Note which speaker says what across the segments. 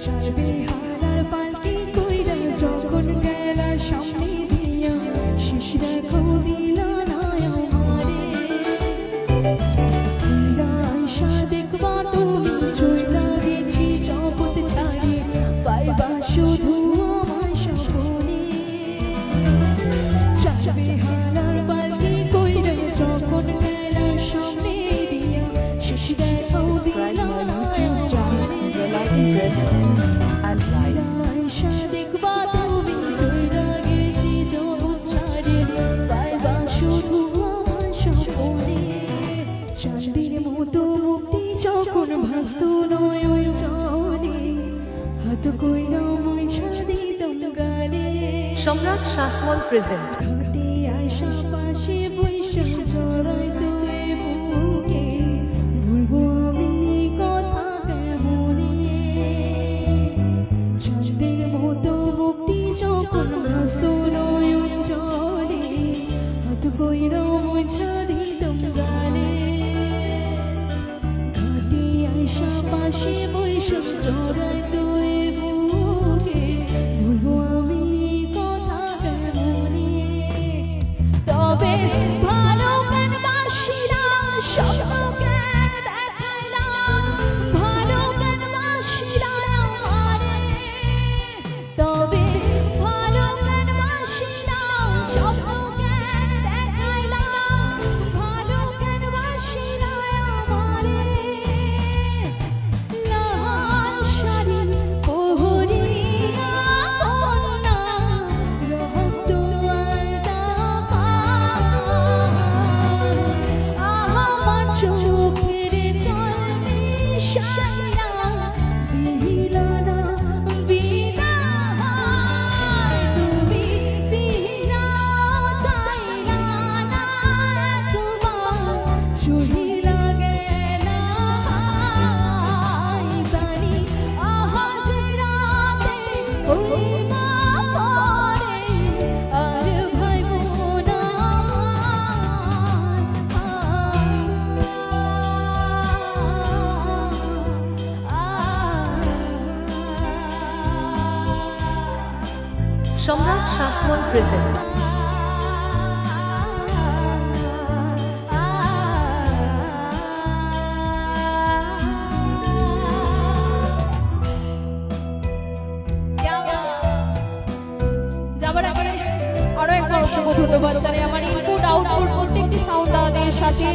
Speaker 1: বেহালার পালকি কইরা যখন গেলা সামনে দিয়া শেষ দেখো দিলা না আমারে আয়সা দেখবা তুমি চইলা গেছি জগৎ ছাড়িয়ে পাইবা শুধু আমার স্বপনে বেহালার পালকি কইরা যখন গেলা সামনে দিয়া শেষ দেখো দিলা না
Speaker 2: and like.
Speaker 1: আয়সা দেখবা তুমি চইলা গেছি জগৎ ছাড়িয়ে পাইবা শুধু আমার স্বপনে চাঁদের মতো মুক্তি যখন ভাসত নয়ন চলে হাত কইরা মুইছা দিতাম গালে
Speaker 2: সম্রাট শাসমল প্রেজেন্ট
Speaker 1: ঘাটে আয়সা পাশে বৈশা জড়াই তুই বুকে ভুলবো আমি কথা কেমনে চাঁদের মতো মুক্তি যখন ভাসত নয়ন চলে হাত কইরা মুইছা দিতাম গালে ঘাটে আয়সা পাশে বৈশা জড়াই তুই বুকে ভুলবো আমি কথা কেমনে তবে ভালো কেন বাসিলাম স্বপ্ন কেন দেখাইলাম ভালো কেন বাসিলাম আমারে তবে ভালো কেন বাসিলাম স্বপ্ন কেন দেখাইলাম ভালো কেন বাসিলাম আমারে লাল শাড়ি পরিয়া কন্যা রক্ত আলতা আমার চোখের জল মিশাইয়া দিলা না বিদায় তুমি বিনাও চাইলা না একবার চুহিলা গেলা জানি আজ রাতে ওই মা পরে আর ভাইবো না
Speaker 2: সম্রাট শাসমল প্রেজেন্ট
Speaker 3: যাবার আগে আরো একটা অসংখ্য ধন্যবাদ জানাই আমার ইনপুট আউটপুট প্রত্যেকটি সাউন্ড দাদাদের সাথে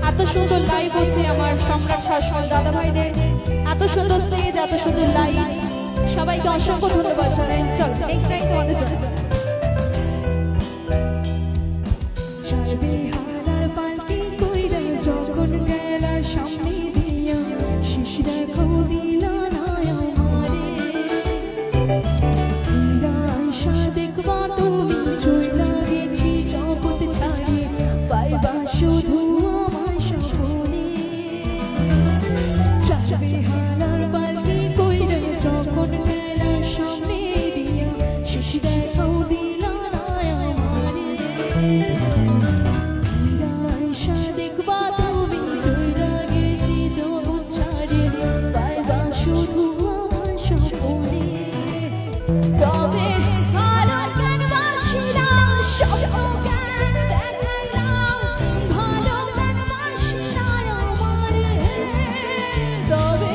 Speaker 3: এত সুন্দর লাইভ হচ্ছে আমার সম্রাট শাসমল দাদা ভাইদের এত সুন্দর স্টেজ এত সুন্দর লাইভ সবাইকে অসংখ্য ধন্যবাদ জানাই চল নেক্সট টাইম তোমাদের জন্য
Speaker 1: বেহালার পালকি কইরা যখন গেলা সামনে দিয়া শেষ দেখো দিলা না আমারে আয়সা দেখবা তুমি চইলা গেছি জগৎ ছাড়িয়ে পাইবা শুধু আমার স্বপনে বেহালার পালকি কইরা যখন গেলা সামনে দিয়া শেষ দেখো দিলা না আমারে আয়সা দেখবা তুমি চইলা গেছি জগৎ ছাড়িয়ে পাইবা শুধু আমার স্বপনে তবে ভালো কেন বাসিলাম স্বপ্ন কেন দেখাইলাম ভালো কেন বাসিলাম আমারে তবে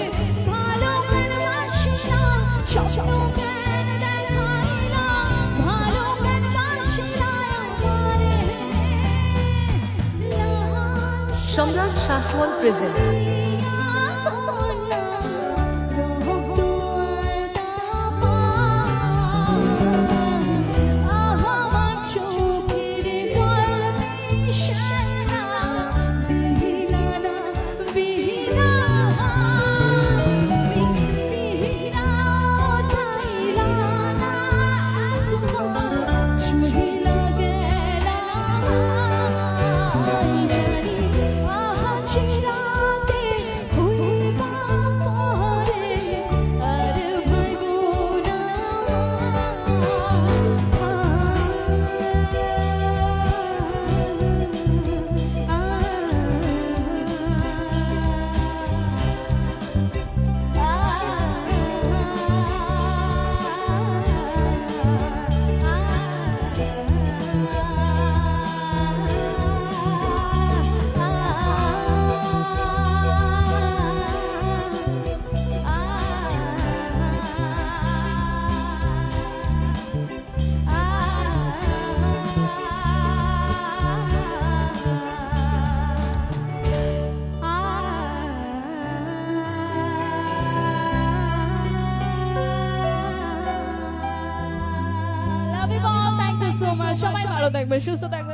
Speaker 1: ভালো কেন বাসিলাম স্বপ্ন কেন দেখাইলাম ভালো কেন বাসিলাম আমারে লাল
Speaker 2: সম্রাট শাসমল প্রেজেন্ট
Speaker 1: জানি আজ রাতে
Speaker 3: ভালো থাকবেন, সুস্থ থাকবেন।